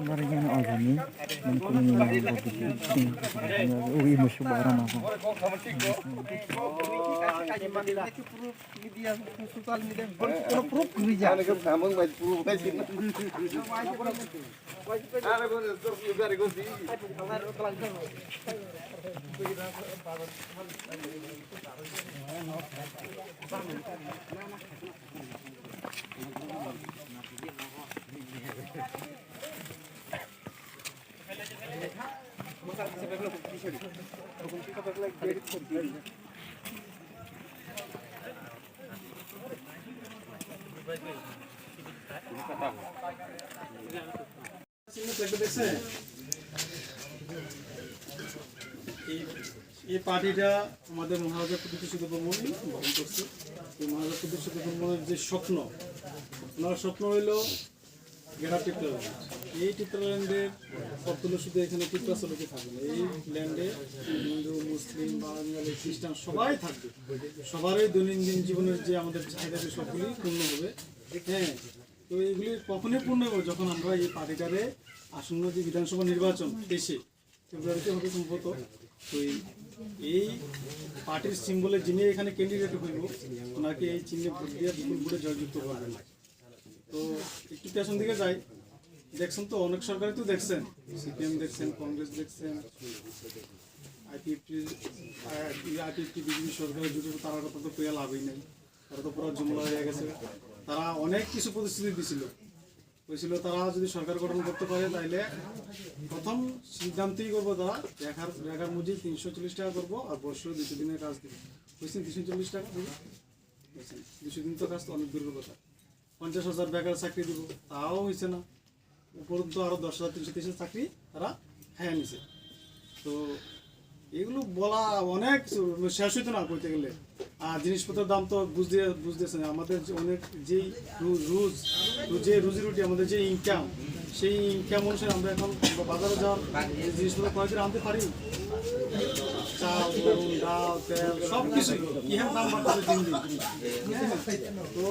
Marian Albani mengkuningi uwi musuh barang apa. এই পার্টিটা আমাদের মহারাজা প্রতিষ্ঠিত ব্রহ্মণী বহন করছে। এই মহারাজা প্রতিষ্ঠিত ব্রহ্মণের যে স্বপ্ন, ওনার স্বপ্ন হইল গেটা টিপ্রাল্যান্ড। এই টিপ্রাল্যান্ডের পথগুলো শুধু এখানে টিপ্রাচলকে থাকবে না, এই ল্যান্ডে হিন্দু, মুসলিম, বাঙালি, খ্রিস্টান সবাই থাকবে। সবারই দৈনন্দিন জীবনের যে আমাদের চাহিদা সবগুলি পূর্ণ হবে। হ্যাঁ, তো এইগুলি কখনই পূর্ণ হবে যখন আমরা এই পার্টিটারে আসন্ন যে বিধানসভা নির্বাচন 23 ফেব্রুয়ারিতে হবে সম্ভবত। তো এই পার্টির সিম্বলে যিনি এখানে ক্যান্ডিডেট হইব ওনাকে এই চিহ্নে ভোট দিয়ে বিপুল ভোটে জয়যুক্ত করবেন। তো একটু পেছন দিকে যাই, দেখছেন তো অনেক সরকারই তো দেখছেন, সিপিএম দেখছেন, কংগ্রেস দেখছেন, আইপিএফটি বিজেপি সরকারের জুটে তারা তো পেয়ে লাভই নেই, তারা তো পুরো জমলা হয়ে গেছে। তারা অনেক কিছু প্রতিশ্রুতি দিছিল, হয়েছিল তারা যদি সরকার গঠন করতে পারে তাইলে প্রথম সিদ্ধান্তই করবো তারা রেখার মজুরি 340 টাকা করবো আর বছরে 200 দিনের কাজ দেবে। বুঝছেন 340 টাকা দেবে, 200 দিন তো কাজ তো অনেক দূরের কথা। 50,000 বেকার চাকরি দিব, তাও হয়েছে না। উপরন্তু আরও 10,330 চাকরি তারা খাইয়া নিছে। তো এগুলো বলা অনেক শেষ হইতো না করতে গেলে। আর জিনিসপত্রের দাম তো বুঝতেছেন, আমাদের অনেক যেই যে রুজি রুটি আমাদের যে ইনকাম, সেই ইনকাম অনুসারে আমরা এখন বাজারে যাওয়ার জিনিসপত্র ক্রয় করে আনতে পারি। চাল, ডাল, তেল সব কিছুই ইহার দাম বাড়তেছে দিন দিন। তো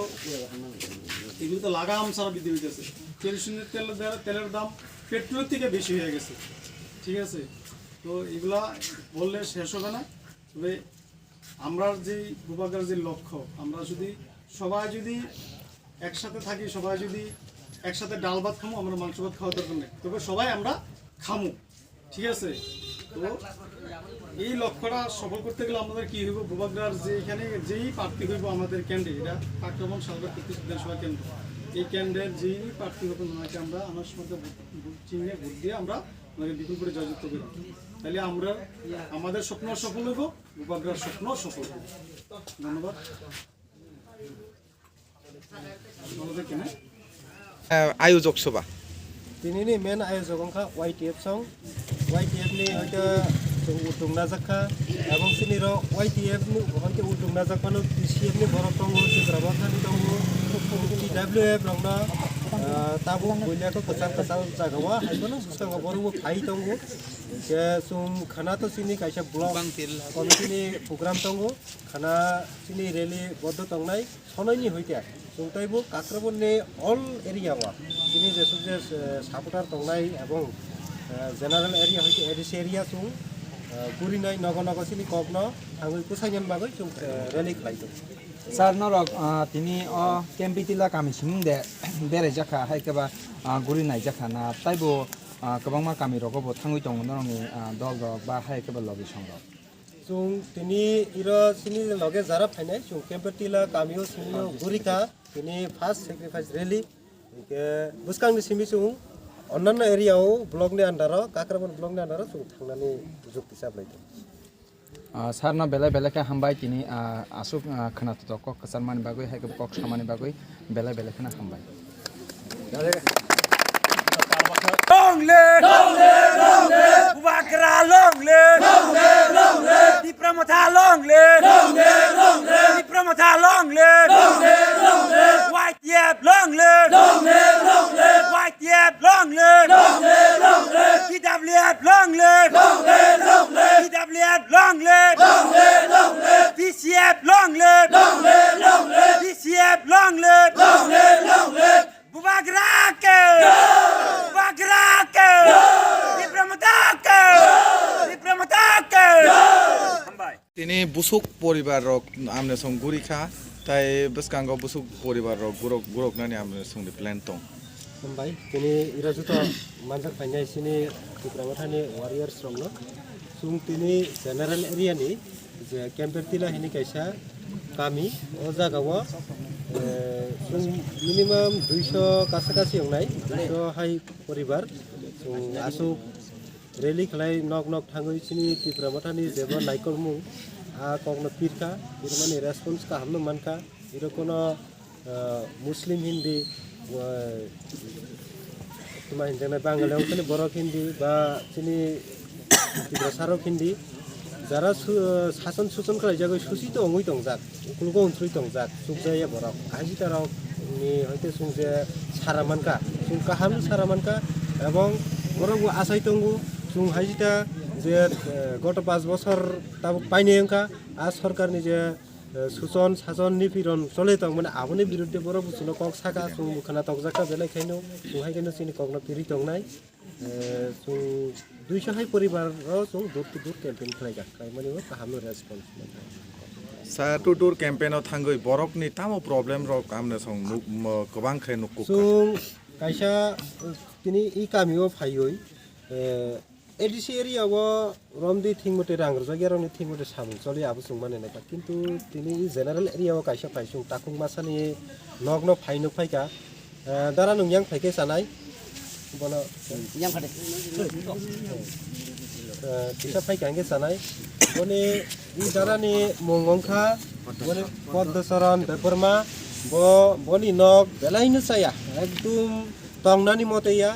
এগুলো তো লাগাম ছাড়া বৃদ্ধি হইতেছে। কেরোসিনের তেলের দাম পেট্রোলের থেকে বেশি হয়ে গেছে। ঠিক আছে, তো এগুলা বললে শেষ হবে না। তবে আমরা যে ভূভাগের যে লক্ষ্য, আমরা যদি সবাই যদি একসাথে থাকি, সবাই যদি একসাথে ডাল ভাত খামো, আমরা মাংস ভাত খাওয়ার দরকার নেই, তবে সবাই আমরা খামো। ঠিক আছে, তো এই লক্ষ্যটা সফল করতে গেলে আমাদের কি হইব, ভূভাগের যে এখানে যেই প্রার্থী হইব আমাদের কেন্দ্রে, এটা আক্রমণ সালবের 33 বিধানসভা কেন্দ্র, এই কেন্দ্রের যেই প্রার্থী হবে ওনাকে আমরা আনার সময় চিহ্নে ভোট দিয়ে আমরা ওনাকে বিপুল করে জয়যুক্ত করি। তাহলে আমরা আমাদের স্বপ্ন সফল হইব, ভূভাগের স্বপ্ন সফল হইব। ধন্যবাদ। আয়োজক সভা दिनैनि मेन आयोजक अंखा YTF सं YTF नि हयतो जों उदुं नाजाखा एबं सिनि र YTF नि हयतो उदुं नाजाखानो PCF नि बरफ दङ सिग्राबा खानि दङ TWF रंना ताबु बयलाखौ कसाल जागावा हायबोनो सुसांगा बरबो फाइ दङ जे जों खाना तो सिनि कायसा ब्लक कमिटिनि प्रग्राम दङ खाना सिनि रेली बद्ध दंनाय सनायनि हयते जोंतायबो काक्राबननि अल एरियावा सिनि जेसु जे सापोटार दंनाय एबं जेनारेल एरिया हयते एडिस एरिया जों गुरिनाय नगनग सिनि कबनो आङो कुसायन बागै जों रेली खालायदों सार नरक तिनी केम्पिटिला कामि सिं दे बेरे जाखा हायकेबा गुरि नाय जाखा ना ताइबो गोबांमा कामि रगबो थांगै दङ नरनि दल रक बा हायकेबा लबि संग जों तिनी इरो सिनि लगे जारा फायनाय जों केम्पिटिला कामियो सिनि गुरिका तिनी फार्स्ट सेक्रिफाइस रेली के बुसकांनि सिमि जों अन्नान एरियाव ब्लकनि आन्डाराव काक्राबन ब्लकनि आन्डाराव जों थांनानै जुक्ति साबलायदों सारना बेला बेलाके हामबाय तिनी आसु खोनात कक कसारमानि बागै हायके कक सामानि बागै बेला बेलाखना हामबाय लंगले बुबाकरा लंगले दिप्रमथा लंगले दिप्रमथा लंगले YTF लंगले YTF लंगले TWF लंगले তিনি বুসুক পরিবার রক আমনে সং গুরিখা তাই বসকাঙ্গ বুসুক পরিবার রক গুরক নানি আমনে সং প্ল্যান দं Sampai kini ira juta manjak banyak sini di perawatan warriors strong no. Sung tini general area ni, je camper tila ini kaisa kami oja gawa sung minimum 200 kasih yang naik 200 hai poribar sung asuk rally kelai nok tangoi sini di perawatan ni jeba naikol mu a kogno pirka irmani response ka hamno manka iro kono muslim hindi তোমার হিন্দী বাঙালি অংশে বড় হিন্দি বা চিনি সারক হিন্দি যারা শাসন শোষণ করে যাকে সুচিত অঙ্গই দं যাক উকুলগো অন্ত্রই দं যাক সুখ যায় বড় আজি তারাও হয়তো সুং যে সারামানকা সুং কাহাম সারামানকা এবং বড় আশাই দंगु সুং হাজিটা যে গত 5 বছর তাবো পাইনে অঙ্কা আর সরকারনি যে সুচন সাজন নিপীড়ন চলে দं মানে আবনি বিরুদ্ধে বড় বুঝলো কক সাকা সুং মুখানা তকজাকা বেলাই খাইনো সুহাই কেন চিনি কগনা পিরি দं নাই সুং 200 হাই পরিবার সুং দূর দূর ক্যাম্পেইন খাইগা খাই মানে কাহামনো রেসপন্স सा टुर क्याम्पेनआव थांगै बरकनि तामो प्रब्लेम रक आमने सं गोबां ख्रे नुकु सुं कायसा तिनि इ गामियाव फायै एडिसि एरियाव रमदि थिंमते रांग्रजा गेरनि थिंमते सामुं चलि आबो सुं माने नायता किन्तु तिनि जेनारेल एरियाव कायसा फायसुं ताकुं मासानि नग्न फायनो फायका दारा नोंयां फायके सानाय बनो yang फायदे किसा फायकांगे सानाय बने इ दारानि मंगंखा बने पद्मचरण बेपरमा बनि नग बेलायनो जाया एकदम तंगनानि मतेया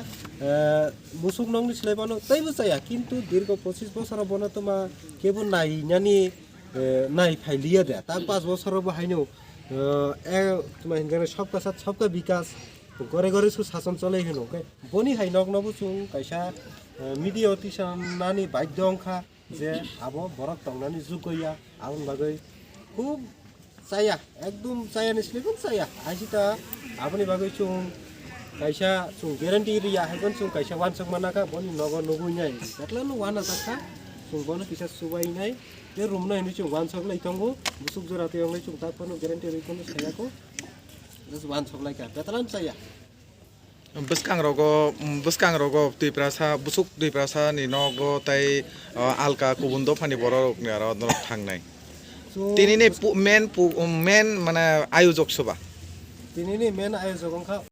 बुसुक नंनि सिलायबानो तैबो जाया किन्तु दीर्घ 25 बছर बनो तमा केबो नायनानि नाय फाइलिया दे ता 5 बছर बाहायनो तमा हिंगाने सबका साथ सबका विकास गरे गरे सु शासन चलै हेनो के बनि हाइ नग नबो सुं कायसा मिडिया तिसानानि बाध्य अंखा जे आबो बरक तंगनानि जुगया आउन बागै खूब जाया एकदम जाया निस्लिगोन जाया आजिता आबनि बागै सुं कायसा सुं ग्यारेन्टी रिया हागोन सुं कायसा वानसक मानाका बनि नग नगुइनाय दाख्ला नो वाना जाखा सुं बनो किसा सुबाइनाय बे रुम नायनि सुं वानसक लाइथंगो बुसुक जराते अंगै सुं तापनो ग्यारेन्टी रिकोनो सायाको जस वानसक लाइका दातलान जाया बसकां रगो दैप्रासा बुसुक दैप्रासा नि नगो ताई आलका कुबुन्दो फानि बरक नि आरो थांनाय तिनिनि मेन माने आयोजक सभा तिनिनि मेन आयोजक अंखा